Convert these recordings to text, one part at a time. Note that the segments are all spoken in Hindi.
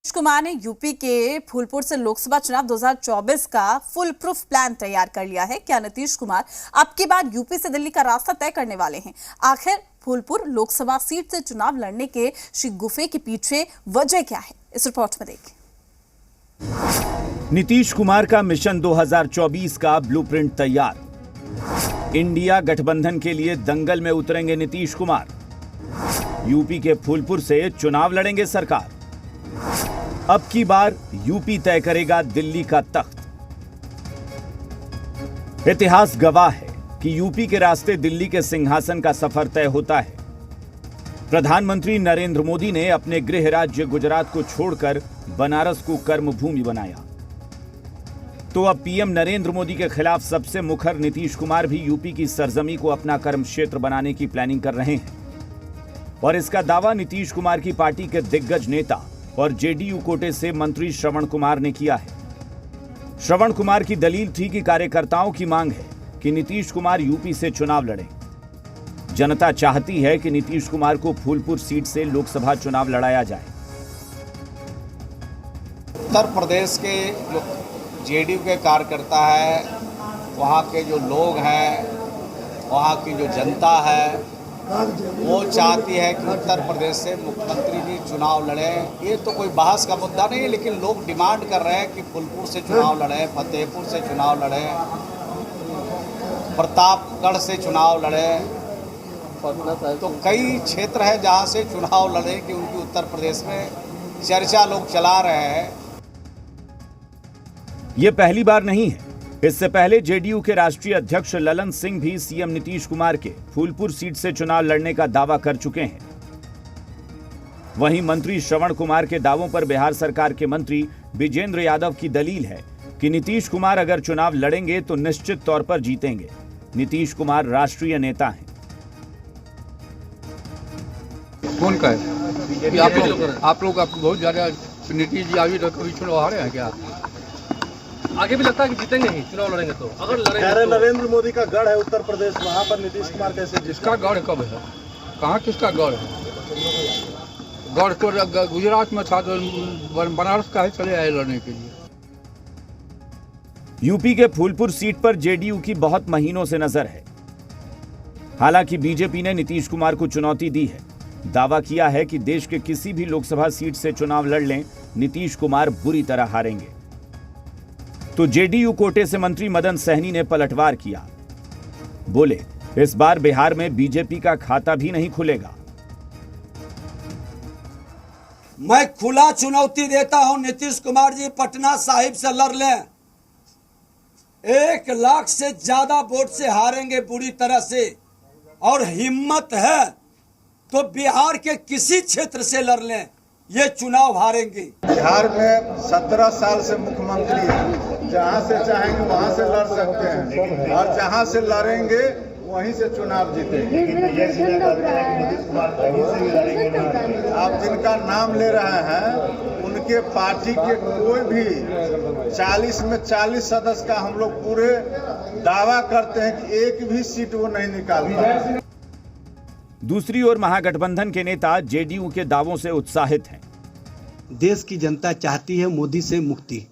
नीतीश कुमार ने यूपी के फूलपुर से लोकसभा चुनाव 2024 का फुल प्रूफ प्लान तैयार कर लिया है। क्या नीतीश कुमार अब की बार यूपी से दिल्ली का रास्ता तय करने वाले हैं? आखिर फूलपुर लोकसभा सीट से चुनाव लड़ने के शिगुफे के पीछे वजह क्या है, इस रिपोर्ट में देखिए। नीतीश कुमार का मिशन 2024 का ब्लूप्रिंट तैयार। इंडिया गठबंधन के लिए दंगल में उतरेंगे नीतीश कुमार। यूपी के फूलपुर से चुनाव लड़ेंगे सरकार। अब की बार यूपी तय करेगा दिल्ली का तख्त। इतिहास गवाह है कि यूपी के रास्ते दिल्ली के सिंहासन का सफर तय होता है। प्रधानमंत्री नरेंद्र मोदी ने अपने गृह राज्य गुजरात को छोड़कर बनारस को कर्मभूमि बनाया, तो अब पीएम नरेंद्र मोदी के खिलाफ सबसे मुखर नीतीश कुमार भी यूपी की सरजमी को अपना कर्म क्षेत्र बनाने की प्लानिंग कर रहे हैं। और इसका दावा नीतीश कुमार की पार्टी के दिग्गज नेता और जेडीयू कोटे से मंत्री श्रवण कुमार ने किया है। श्रवण कुमार की दलील थी कि कार्यकर्ताओं की मांग है कि नीतीश कुमार यूपी से चुनाव लड़ें। जनता चाहती है कि नीतीश कुमार को फूलपुर सीट से लोकसभा चुनाव लड़ाया जाए। उत्तर प्रदेश के जो जेडीयू के कार्यकर्ता है, वहाँ के जो लोग हैं, वहाँ की जो जनता है, वो चाहती है कि उत्तर प्रदेश से मुख्यमंत्री जी चुनाव लड़ें। ये तो कोई बहस का मुद्दा नहीं है, लेकिन लोग डिमांड कर रहे हैं कि फूलपुर से चुनाव लड़ें, फतेहपुर से चुनाव लड़ें, प्रतापगढ़ से चुनाव लड़ें। तो कई क्षेत्र है जहाँ से चुनाव लड़े कि उनकी उत्तर प्रदेश में चर्चा लोग चला रहे हैं। ये पहली बार नहीं है। इससे पहले जेडीयू के राष्ट्रीय अध्यक्ष ललन सिंह भी सीएम नीतीश कुमार के फूलपुर सीट से चुनाव लड़ने का दावा कर चुके हैं। वहीं मंत्री श्रवण कुमार के दावों पर बिहार सरकार के मंत्री विजेंद्र यादव की दलील है कि नीतीश कुमार अगर चुनाव लड़ेंगे तो निश्चित तौर पर जीतेंगे। नीतीश कुमार राष्ट्रीय नेता हैं। कौन का है? आप लोग बहुत ज्यादा नीतीश जी अभी कभी चुनाव हारे हैं क्या? आगे भी लगता है कि जीतेंगे ही, चुनाव लड़ेंगे तो। अगर लड़ेंगे तो नरेंद्र मोदी का गढ़ है उत्तर प्रदेश, वहाँ पर नीतीश कुमार कैसे? जिसका गढ़ कब है? कहाँ किसका गढ़ है? गढ़ तो गुजरात में था, तो बनारस का है चले आए लड़ने के लिए। यूपी के फूलपुर सीट पर जेडीयू की बहुत महीनों से नजर है। हालांकि बीजेपी ने नीतीश कुमार को चुनौती दी है। दावा किया है कि देश के किसी भी लोकसभा सीट से चुनाव लड़ लें, नीतीश कुमार बुरी तरह हारेंगे। तो जेडीयू कोटे से मंत्री मदन सहनी ने पलटवार किया। बोले, इस बार बिहार में बीजेपी का खाता भी नहीं खुलेगा। मैं खुला चुनौती देता हूं, नीतीश कुमार जी पटना साहिब से लड़ लें। 1 लाख से ज्यादा वोट से हारेंगे बुरी तरह से, और हिम्मत है तो बिहार के किसी क्षेत्र से लड़ लें, ये चुनाव हारेंगे। बिहार में 17 साल से मुख्यमंत्री हैं, जहां से चाहेंगे वहां से लड़ सकते हैं, और जहां से लड़ेंगे वहीं से चुनाव जीतेंगे। आप जिनका नाम ले रहे हैं, उनके पार्टी के कोई भी 40 में 40 सदस्य का हम लोग पूरे दावा करते हैं कि एक भी सीट वो नहीं निकाल पाए। दूसरी ओर महागठबंधन के नेता जेडीयू के दावों से उत्साहित हैं। देश की जनता चाहती है मोदी से मुक्ति,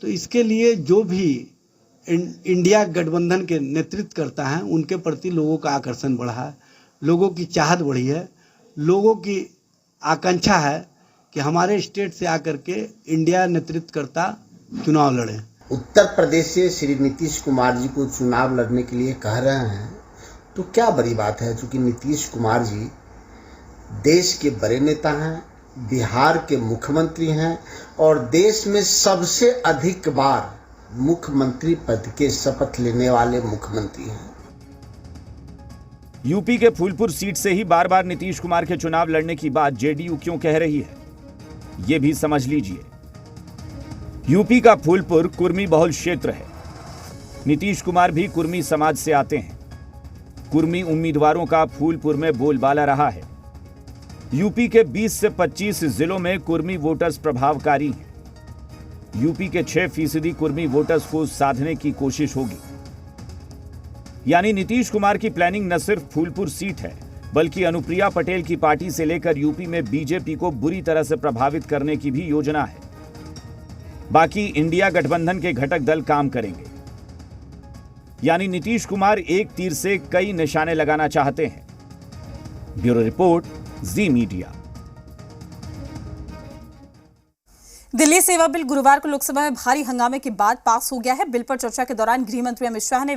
तो इसके लिए जो भी इंडिया गठबंधन के नेतृत्व करता है, उनके प्रति लोगों का आकर्षण बढ़ा है, लोगों की चाहत बढ़ी है, लोगों की आकांक्षा है कि हमारे स्टेट से आकर के इंडिया नेतृत्व करता चुनाव लड़े। उत्तर प्रदेश से श्री नीतीश कुमार जी को चुनाव लड़ने के लिए कह रहे हैं, तो क्या बड़ी बात है? क्योंकि नीतीश कुमार जी देश के बड़े नेता हैं, बिहार के मुख्यमंत्री हैं, और देश में सबसे अधिक बार मुख्यमंत्री पद के शपथ लेने वाले मुख्यमंत्री हैं। यूपी के फूलपुर सीट से ही बार बार नीतीश कुमार के चुनाव लड़ने की बात जेडीयू क्यों कह रही है, यह भी समझ लीजिए। यूपी का फूलपुर कुर्मी बहुल क्षेत्र है। नीतीश कुमार भी कुर्मी समाज से आते हैं। कुर्मी उम्मीदवारों का फूलपुर में बोलबाला रहा है। यूपी के 20 से 25 जिलों में कुर्मी वोटर्स प्रभावकारी हैं। यूपी के 6% कुर्मी वोटर्स को साधने की कोशिश होगी। यानी नीतीश कुमार की प्लानिंग न सिर्फ फूलपुर सीट है, बल्कि अनुप्रिया पटेल की पार्टी से लेकर यूपी में बीजेपी को बुरी तरह से प्रभावित करने की भी योजना है। बाकी इंडिया गठबंधन के घटक दल काम करेंगे। यानी नीतीश कुमार एक तीर से कई निशाने लगाना चाहते हैं। ब्यूरो रिपोर्ट, जी मीडिया। दिल्ली सेवा बिल गुरुवार को लोकसभा में भारी हंगामे के बाद पास हो गया है। बिल पर चर्चा के दौरान गृह मंत्री अमित शाह ने